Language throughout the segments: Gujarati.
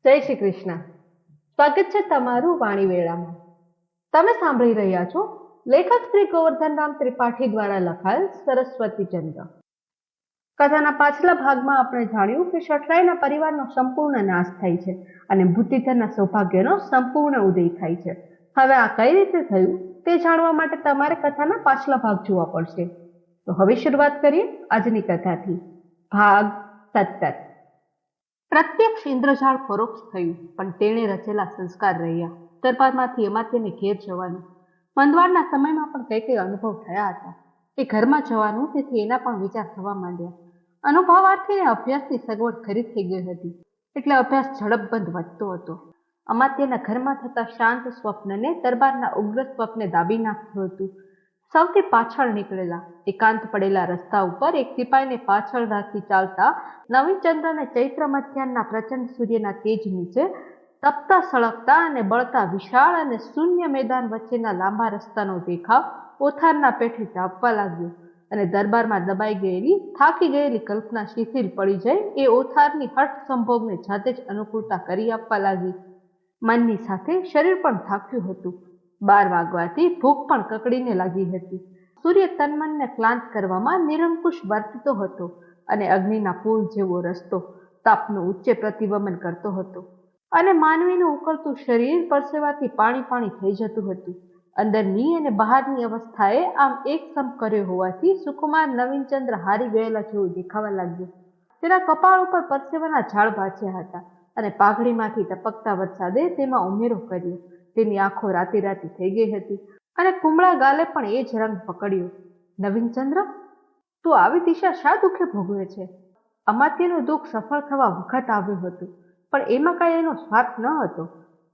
જય શ્રી કૃષ્ણ. સ્વાગત છે તમારું વાણી વેળામાં. તમે સાંભળી રહ્યા છો લેખક શ્રી ગોવર્ધનરામ ત્રિપાઠી દ્વારા લખાયેલ સરસ્વતી ચંદ્ર. કથાના પાછલા ભાગમાં આપણે જાણ્યું કે શઠરાઈના પરિવારનો સંપૂર્ણ નાશ થાય છે અને ભૂતિધરના સૌભાગ્યનો સંપૂર્ણ ઉદય થાય છે. હવે આ કઈ રીતે થયું તે જાણવા માટે તમારે કથાના પાછલા ભાગ જોવા પડશે. તો હવે શરૂઆત કરીએ આજની કથાથી. ભાગ 17. પ્રત્યક્ષ ઇન્દ્રજાળ પરોક્ષ થયું, પણ તેણે રચેલા સંસ્કાર રહ્યા. દરબારમાંથી અમાત્યને ઘેર જવાનું, મંદવાડના સમયમાં પણ કઈ કઈ અનુભવ થયા હતા. એ ઘરમાં જવાનું, તેથી એના પણ વિચાર થવા માંડ્યા. અનુભવાર્થીને અભ્યાસની સગવડ ખરી થઈ ગઈ હતી, એટલે અભ્યાસ ઝડપબંધ વધતો હતો. અમાત્યના ઘરમાં થતા શાંત સ્વપ્નને દરબારના ઉગ્ર સ્વપ્ને દાબી નાખ્યું હતું. સૌથી પાછળ નીકળેલા એકાંત પડેલા રસ્તા ઉપર એક સિપાહીને પાછળ રાખી ચાલતા નવીનચંદ્રને ચૈત્ર મધ્યાહનના પ્રચંડ સૂર્યના તેજ નીચે તપતા સળગતા અને બળતા વિશાળ અને શૂન્ય મેદાન વચ્ચેના લાંબા રસ્તાનો દેખાવ ઓથારના પેઠે ચાપવા લાગ્યો અને દરબારમાં દબાઈ ગયેલી થાકી ગયેલી કલ્પના શિથિલ પડી જાય એ ઓથારની હઠ સંભોગને જાતે જ અનુકૂળતા કરી આપવા લાગી. મનની સાથે શરીર પણ થાક્યું હતું. 12 વાગવાથી ભૂખ પણ કકડીને લાગી હતી. સૂર્ય તન્મનને ક્લાંત કરવામાં નિરંકુશ વર્તતો હતો અને અગ્નિના પૂર જેવો રસ્તો તાપનું ઉચ્ચે પ્રતિવમન કરતો હતો અને માનવીનું ઉકળતું શરીર પરસેવાથી પાણી પાણી થઈ જતું હતું. અંદરની અને બહારની અવસ્થાએ આમ એક સમ કર્યો હોવાથી સુકુમાર નવીનચંદ્ર હારી ગયેલા જેવું દેખાવા લાગ્યું. તેના કપાળ ઉપર પરસેવાના ઝાડ ભાંચ્યા હતા અને પાઘડીમાંથી ટપકતા વરસાદે તેમાં ઉમેરો કર્યો. તેની આંખો રાતી રાતી થઈ ગઈ હતી અને કુમળા ગાલે પણ એ જ રંગ પકડ્યો. નવીનચંદ્ર, તું આવી દિશા શા દુઃખે ભોગવે છે? અમાત્યનું દુઃખ સફળ થવા વખત આવ્યું હતું, પણ એમાં કાંઈ એનો સ્વાર્થ ન હતો.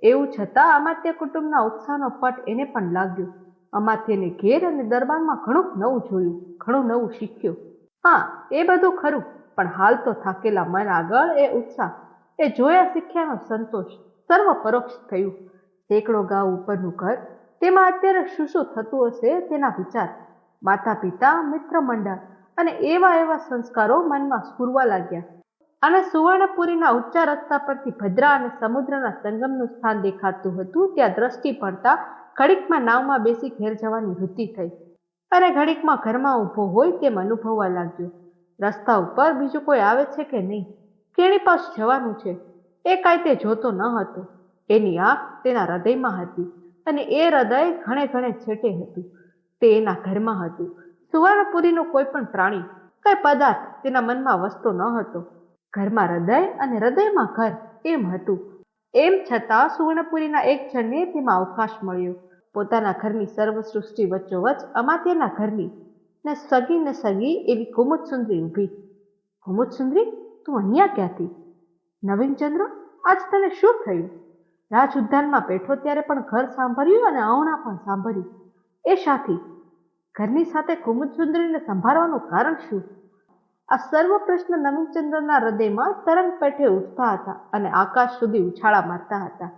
એવું છતાં અમાત્ય કુટુંબના ઉત્સાહનો પટ એને પણ લાગ્યો. અમાત્યને ઘેર અને દરબારમાં ઘણું નવું જોયું, ઘણું નવું શીખ્યું. હા, એ બધું ખરું, પણ હાલ તો થાકેલા મન આગળ એ ઉત્સાહ, એ જોયા શીખ્યાનો સંતોષ સર્વ પરોક્ષ થયું. સેંકડો ગાઉ ઉપરનું ઘર, તેમાં અત્યારે શું શું થતું હશે તેના વિચાર, માતા પિતા, મિત્ર મંડળ અને એવા એવા સંસ્કારો મનમાં સ્ફુરવા લાગ્યા. અને સુવર્ણપુરીના ઊંચા રસ્તા પરથી ભદ્રા અને સમુદ્રના સંગમનું સ્થાન દેખાતું હતું. ત્યાં દ્રષ્ટિ પડતા ઘડીકમાં નાવમાં બેસી ઘેર જવાની વૃત્તિ થઈ અને ઘડીકમાં ઘરમાં ઊભો હોય તેમ અનુભવવા લાગ્યો. રસ્તા ઉપર બીજું કોઈ આવે છે કે નહીં, કેણી પાસ જવાનું છે, એ કાંઈ તે જોતો ન હતો. એની આંખ તેના હૃદયમાં હતી અને એ હૃદય ઘણે ઘણે છેટે હતું. તે એના ઘરમાં હતું. સુવર્ણપુરીનું કોઈ પણ પ્રાણી, કઈ પદાર્થ તેના મનમાં વસતો ન હતો. ઘરમાં હૃદય અને હૃદયમાં ઘર એમ હતું. એમ છતાં સુવર્ણપુરીના એક જણને તેમાં અવકાશ મળ્યો. પોતાના ઘરની સર્વ સૃષ્ટિ વચ્ચોવચ અમાત્યના ઘરની ને સગી એવી કુમુદસુંદરી ઊભી. કુમુદસુંદરી, તું અહીંયા ક્યાંથી? નવીનચંદ્ર, આજ તને શું થયું? રાજ ઉદ્યાનમાં બેઠો ત્યારે પણ ઘર સાંભળ્યું અને અવણા પણ સાંભળ્યું. એ શાથી? ઘરની સાથે કુમુદસુંદરીને સંભાળવાનું કારણ શું? આ સર્વ પ્રશ્ન નવીનચંદ્રના હૃદયમાં તરંગ પેઠે ઉઠતા હતા અને આકાશ સુધી ઉછાળા મારતા હતા.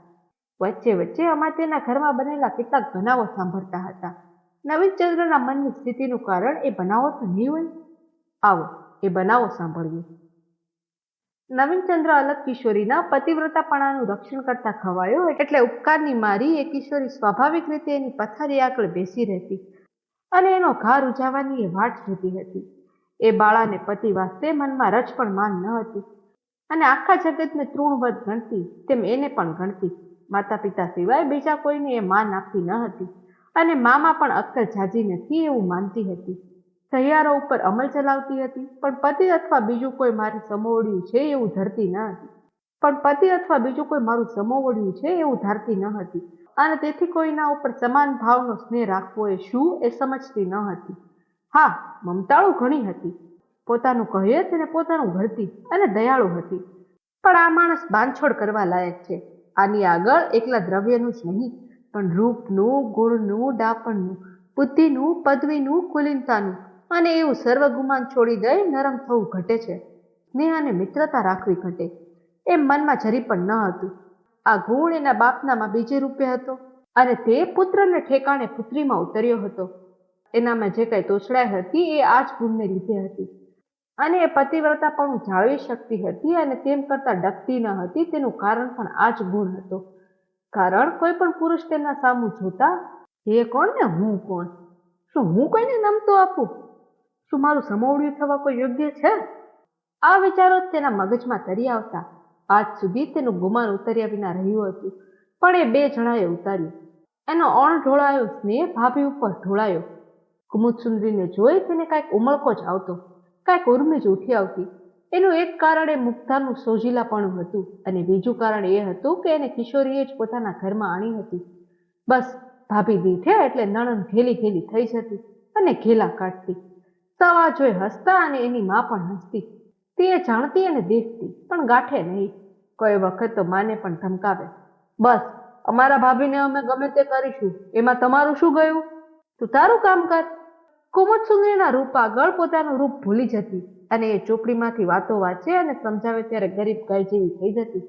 વચ્ચે વચ્ચે અમાત્યના ઘરમાં બનેલા કેટલાક બનાવો સાંભળતા હતા. નવીનચંદ્રના મનની સ્થિતિનું કારણ એ બનાવો તો નહીં હોય. આવો એ બનાવો સાંભળીએ. નવીનચંદ્ર અલગ કિશોરીના પતિવ્રતાપણાનું રક્ષણ કરતા ખવાયો એટલે ઉપકારની મારી એ કિશોરી સ્વાભાવિક રીતે એની પથારી આગળ બેસી રહેતી અને એનો ઘા રૂજાવાની એ વાટ જોતી હતી. એ બાળાને પતિ વાસ્તે મનમાં રજ પણ માન ન હતી અને આખા જગતને તૃણવત ગણતી તેમ એને પણ ગણતી. માતા પિતા સિવાય બીજા કોઈને એ માન આપતી ન હતી અને મામાં પણ અક્કલ જાજી નથી એવું માનતી હતી. સહિયારો ઉપર અમલ ચલાવતી હતી, પણ પતિ અથવા બીજું કોઈ મારું સમોવડ્યું છે એવું ધરતી ન હતી. અને તેથી કોઈના ઉપર સમાન ભાવનો સ્નેહ રાખવો એ શું એ સમજતી ન હતી. હા, મમતાળુ ઘણી હતી, પોતાનું કહે તેને પોતાનું ઘડતી અને દયાળુ હતી. પણ આ માણસ બાંધછોડ કરવા લાયક છે. આની આગળ એકલા દ્રવ્યનું જ નહીં, પણ રૂપનું, ગુણનું, ડાપણનું, બુદ્ધિનું, પદવીનું, કુલીનતાનું અને એવું સર્વગુમાન છોડી દઈ નરમ થવું ઘટે છે. સ્નેહ અને મિત્રતા રાખવી ઘટે, એમ મનમાં જરી પણ ન હતું. આ ગુણ એના બાપનામાં બીજે રૂપે હતો અને તે પુત્રને ઠેકાણે પુત્રીમાં ઉતર્યો હતો. એનામાં જે કાંઈ તોછડાઈ હતી એ આ જ ગુણને લીધે હતી. અને એ પતિવ્રતા પણ જાળવી શકતી હતી અને તેમ કરતા ડકતી ન હતી. તેનું કારણ પણ આ જ ગુણ હતો. કારણ કોઈ પણ પુરુષ તેના સામું જોતા, એ કોણ ને હું કોણ? શું હું કોઈને નમતો આપું? શું મારું સમોવડિયું થવા કોઈ યોગ્ય છે? આ વિચારો તેના મગજમાં તરી આવતા. આજ સુધી તેનું ગુમાન ઉતર્યા વિના રહ્યું હતું, પણ એ બે જણાએ ઉતાર્યું. એનો અણઢોળાયો સ્નેહ ભાભી ઉપર ઢોળાયો. કુમુદસુંદરીને જોઈ તેને કાંઈક ઉમળકો જ આવતો, કાંઈક ઉર્મી જ ઉઠી આવતી. એનું એક કારણ એ મુગ્ધાનું સોજીલાપણું હતું અને બીજું કારણ એ હતું કે એને કિશોરીએ જ પોતાના ઘરમાં આણી હતી. બસ ભાભી દીઠે એટલે નણંદ ઘેલી ઘેલી થઈ જતી અને ઘેલા કાઢતી. સવા જોઈ હસતા અને એની માં પણ હસતી. તે જાણતી અને દેખતી, પણ ગાંઠે નહીં. કોઈ વખત તો માને પણ ધમકાવે, બસ અમારા ભાભીને અમે ગમે તે કરીશું, એમાં તમારું શું ગયું? તું તારું કામ કર. કુમુદસુંદરીના રૂપ આગળ પોતાનું રૂપ ભૂલી જતી અને એ ચોપડીમાંથી વાતો વાંચે અને સમજાવે ત્યારે ગરીબ ગાય જેવી થઈ જતી.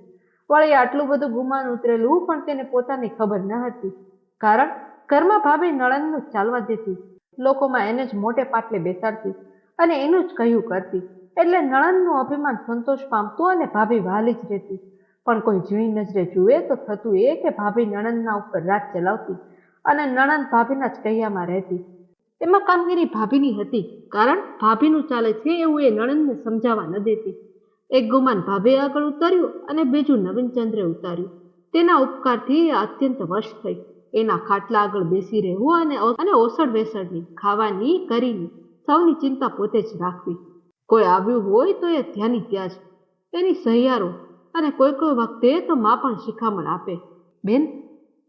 વળી આટલું બધું ગુમાન ઉતરેલું પણ તેને પોતાની ખબર ન હતી. કારણ ઘરમાં ભાભી નણંદનું જ ચાલવા દેતી, લોકોમાં એને જ મોટે પાટલે બેસાડતી અને એનું જ કહ્યું કરતી. એટલે નણંદનું અભિમાન સંતોષ પામતું અને ભાભી વહાલી જ રહેતી. પણ કોઈ ઝીણી નજરે જુએ તો થતું એ કે ભાભી નણંદના ઉપર રાજ ચલાવતી અને નણંદ ભાભીના જ કૈયામાં રહેતી. એમાં કામગીરી ભાભીની હતી, કારણ ભાભીનું ચાલે છે એવું એ નણંદને સમજાવવા ન દેતી. એક ગુમાન ભાભી આગળ ઉતાર્યું અને બીજું નવીનચંદ્રે ઉતાર્યું. તેના ઉપકારથી એ અત્યંત વશ થઈ. એના ખાટલા આગળ બેસી રહેવું અને ઓસડ વેસડની, ખાવાની, કરીની સૌની ચિંતા પોતે જ રાખવી. કોઈ આવ્યું હોય તો એ ધ્યાની ત્યાં જ, એની સહિયારો, અને કોઈ કોઈ વખતે તો માં પણ શિખામણ આપે, બેન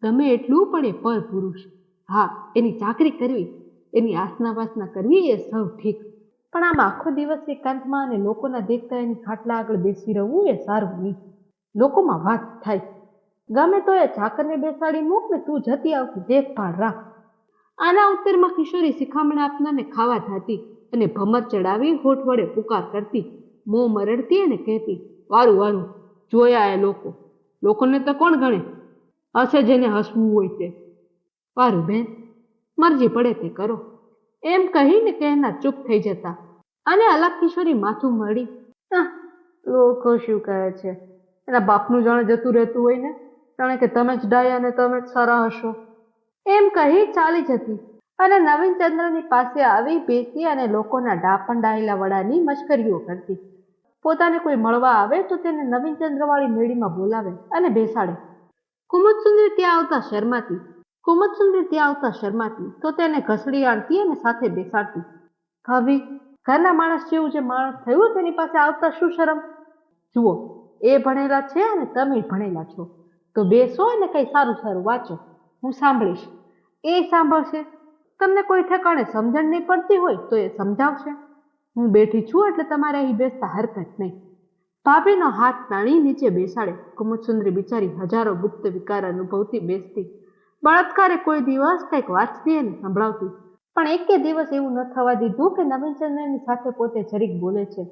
ગમે એટલું પણ એ પર પુરુષ. હા, એની ચાકરી કરવી, એની આસના વાસના કરવી એ સૌ ઠીક, પણ આમ આખો દિવસ એકાંતમાં અને લોકોના દેખતા એની ખાટલા આગળ બેસી રહેવું એ સારું નહીં. લોકોમાં વાત થાય. ગમે તો એ ચાકરને બેસાડી મૂક ને તું જતી આવતી દેખભાળ રાખ. આના ઉત્તરમાં કિશોરી શિખામણ આપનારને ખાવા જાતી અને ભમર ચડાવી હોઠ વડે પુકાર કરતી, મોં મરડતી અને કહેતી, વારું વારું, જોયા એ લોકોને તો કોણ ગણે? હશે જેને હસવું હોય તે. વારું બેન, મરજી પડે તે કરો, એમ કહીને કહેનાર ચૂપ થઈ જતા અને અલગ કિશોરી માથું મળી, લોકો શું કહે છે, એના બાપનું જાણે જતું રહેતું હોય ને, જાણે કે તમે જ ડાયા અને તમે જ સારા હશો, એમ કહી ચાલી જતી અને નવીનચંદ્રની પાસે આવી બેસી અને લોકોના ડાપણ ડાયેલા વડાની મશ્કરીઓ કરતી. પોતાને કોઈ મળવા આવે તો તેને નવીનચંદ્રવાળી મેળીમાં બોલાવે અને બેસાડે. કુમુદસુંદરી ત્યાં આવતા શરમાતી તો તેને ઘસડી આણતી અને સાથે બેસાડતી. ભાભી, ઘરના માણસ જેવું જે માણસ થયું તેની પાસે આવતા શું શરમ? જુઓ, એ ભણેલા છે અને તમે ભણેલા છો, તો બેસો અને કંઈ સારું સારું વાંચો, હું સાંભળીશ. એ સાંભળશે. તમને કોઈ ઠેકાણે સમજણ નહીં પડતી હોય તો એ સમજાવશે. હું બેઠી છું એટલે તમારે અહીં બેસતા હરકત નહીં. ભાભીનો હાથ તાણી નીચે બેસાડે. કુમુદસુંદરી બિચારી હજારો ગુપ્ત વિકાર અનુભવતી બેસતી. બળાત્કારે કોઈ દિવસ કંઈક વાંચતી અને સંભળાવતી, પણ એકે દિવસ એવું ન થવા દીધું કે નવીનચંદ્રની સાથે પોતે જરીક બોલે છે,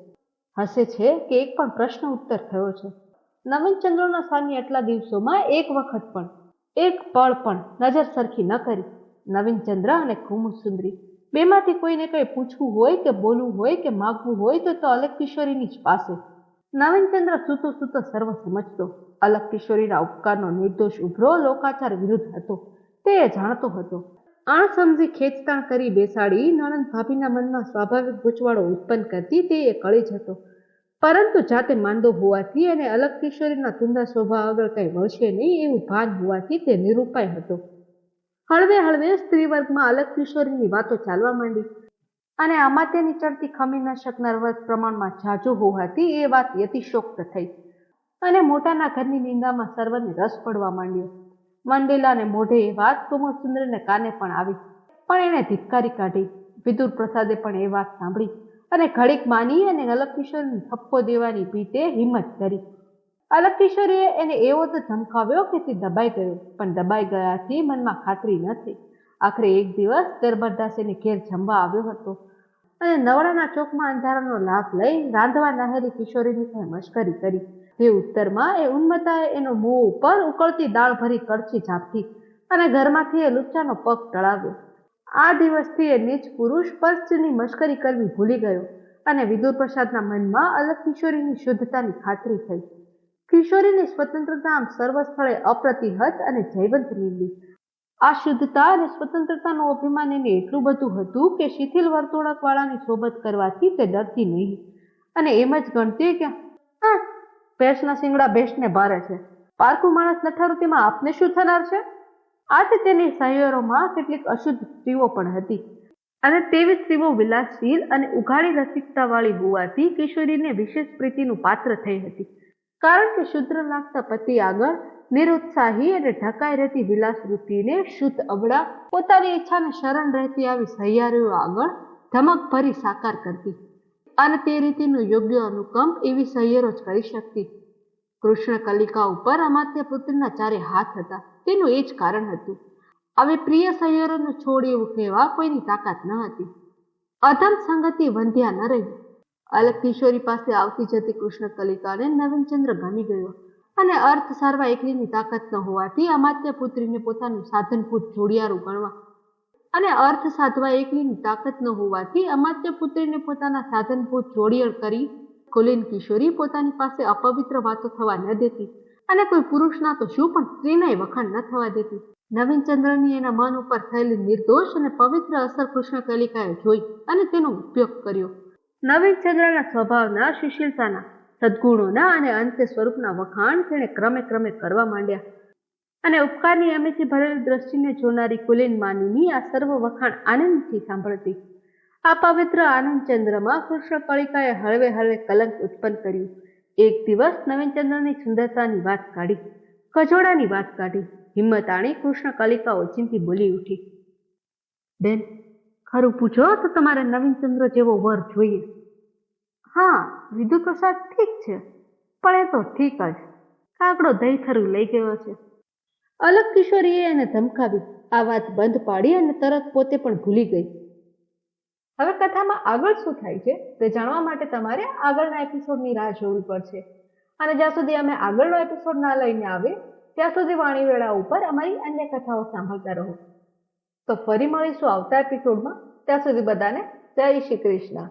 હસે છે કે એક પણ પ્રશ્ન ઉત્તર થયો છે. નવીનચંદ્રના સામે આટલા દિવસોમાં એક વખત પણ, એક પળ પણ નજર સરખી ન કરી. નવીનચંદ્ર અને કુમુદસુંદરી બેમાંથી કોઈને કંઈ પૂછવું હોય કે બોલવું હોય કે માગવું હોય તો અલગ કિશોરીની જ પાસે. નવીનચંદ્ર સૂતો સૂતો સર્વ સમજતો. અલગ કિશોરીના ઉપકારનો નિર્દોષ ઉભરો લોકાચાર વિરુદ્ધ હતો, તે જાણતો હતો. અણસમજી ખેંચતાણ કરી બેસાડી નણંદ ભાભીના મનમાં સ્વાભાવિક ગૂંચવાડો ઉત્પન્ન કરતી તે એ કળી જ હતો. પરંતુ જાતે માંદો હોવાથી અને અલગ કિશોરીના તુંડા સ્વભાવ આગળ કંઈ વળશે નહીં એવું ભાન હોવાથી તે નિરૂપાય હતો. હળવે હળવે સ્ત્રી વર્ગમાં અલગ કિશોરીની વાતો ચાલવા માંડી અને આમાં તેની ચડતી ખમી ન શકનાર વર્ગ પ્રમાણમાં ઝાઝો હોવાથી એ વાત યતિશોક્ત થઈ અને મોટાના ઘરની નિંદામાં સર્વને રસ પડવા માંડ્યો. મંડેલાને મોઢે એ વાત કુમુદસુંદરીને કાને પણ આવી, પણ એણે ધિક્કારી કાઢી. વિદુર પ્રસાદે પણ એ વાત સાંભળી અને ઘડીક માની અને અલગ કિશોરીને થપ્પો દેવાની પીતે હિંમત કરી. અલગ કિશોરીએ એને એવો તો ધમકાવ્યો કે તે દબાઈ ગયો, પણ દબાઈ ગયાથી મનમાં ખાતરી ન થઈ. આખરે એક દિવસ દરબારદાસ એને ઘેર જમવા આવ્યો હતો અને નવરાના ચોકમાં અંધારાનો લાભ લઈ રાંધવા નહેરી કિશોરીની પાસે મશ્કરી કરી. તે ઉત્તરમાં એ ઉન્મત્તાએ એનો મોં ઉપર ઉકળતી દાળ ભરી કળચી ઝાપથી અને ઘરમાંથી એ લુચ્ચાનો પગ ટળાવ્યો. આ દિવસથી એ નીચ પુરુષ પર્સની મશ્કરી કરવી ભૂલી ગયો અને વિદુર પ્રસાદના મનમાં અલગ કિશોરીની શુદ્ધતાની ખાતરી થઈ. કિશોરીની સ્વતંત્રતા આમ સર્વ સ્થળે અપ્રતિહત અને જૈવંત નીવડી. આ શુદ્ધતા અને સ્વતંત્રતાનું અભિમાન એને એટલું બધું હતું કે શિથિલ વર્તુળક વાળાની સોબત કરવાથી તે ડરતી નહીં અને એમ જ ગણતી કે ભેંસના શિંગડા ભેંસને ભારે છે, પારકું માણસ લઠારું તેમાં આપને શું થનાર છે. આથી તેની સહિયરોમાં કેટલીક અશુદ્ધ સ્ત્રીઓ પણ હતી અને તેવી સ્ત્રીઓ વિલાસશીલ અને ઉઘાડી રસિકતા વાળી હોવાથી કિશોરીને વિશેષ પ્રીતિનું પાત્ર થઈ હતી. કારણ કે શુદ્ર લાગતા પતિ આગળ નિરુત્સાહી અને ઢકાઈ રહેતી વિલાસ વૃત્તિને શુદ્ધ અબળા પોતાની ઈચ્છાને શરણ રહેતી આવી સહિયારીઓ આગળ ધમક ભરી સાકાર કરતી અને તે રીતિનું યોગ્ય અનુકંપ એવી સહિયરો જ કરી શકતી. કૃષ્ણ કલિકા ઉપર અમાત્ય પુત્રના ચારે હાથ હતા. તેનું એ જ કારણ હતું. આવી પ્રિય સહિયરોને છોડી એવું કહેવા કોઈની તાકાત ન હતી. અધમ સંગતિ વંધ્યા ન રહી. અલગ કિશોરી પાસે આવતી જતી કૃષ્ણ કલિકાને નવીનચંદ્ર ગમી ગયો અને અર્થ સારવા એકલીની તાકાત ન હોવાથી અમાત્ય પુત્રીને પોતાનું સાધનભૂત જોડિયારું ગણવા અને અર્થ સાધવા એકલીની તાકાત ન હોવાથી અમાત્ય પુત્રીને પોતાના સાધનભૂત જોડિયળ કરી કુલીન કિશોરી પોતાની પાસે અપવિત્ર વાતો થવા ન દેતી અને કોઈ પુરુષના તો શું પણ સ્ત્રીના વખાણ ન થવા દેતી. નવીનચંદ્રની એના મન ઉપર થયેલી નિર્દોષ અને પવિત્ર અસર કૃષ્ણ કલિકાએ જોઈ અને તેનો ઉપયોગ કર્યો. નવીનચંદ્રના સ્વભાવના, સુશીલતાના, સદગુણોના અને અંત્ય સ્વરૂપના વખાણ તેણે ક્રમે ક્રમે કરવા માંડ્યા અને ઉપકારની અમીથી ભરેલી દ્રષ્ટિને જોનારી કુલીન માનીની આ સર્વ વખાણ આનંદથી સાંભળતી. આ પવિત્ર આનંદચંદ્રમાં કૃષ્ણ કલિકાએ હળવે હળવે કલંક ઉત્પન્ન કર્યું. એક દિવસ નવીનચંદ્રની સુંદરતાની વાત કાઢી, કજોડાની વાત કાઢી. હિંમત આણી કૃષ્ણ કલિકા ઓચિંતી બોલી ઉઠી, બેન, ખરું પૂછો તો તમારે નવીનચંદ્ર જેવો વર જોઈએ. હા, વિદુર પ્રસાદ ઠીક છે, પણ એ તો ઠીક જ, કાગડો દહીથરું લઈ ગયો છે. અલગ કિશોરીએ એને ધમકાવી. આ વાત બંધ પાડી અને તરત પોતે પણ ભૂલી ગઈ. હવે કથામાં આગળ શું થાય છે તે જાણવા માટે તમારે આગળના એપિસોડની રાહ જોવી પડશે અને જ્યાં સુધી અમે આગળનો એપિસોડ ના લઈને આવે ત્યાં સુધી વાણીવેળા ઉપર અમારી અન્ય કથાઓ સાંભળતા રહો. તો ફરી મળીશું આવતા એપિસોડમાં. ત્યાં સુધી બધાને જય શ્રી કૃષ્ણ.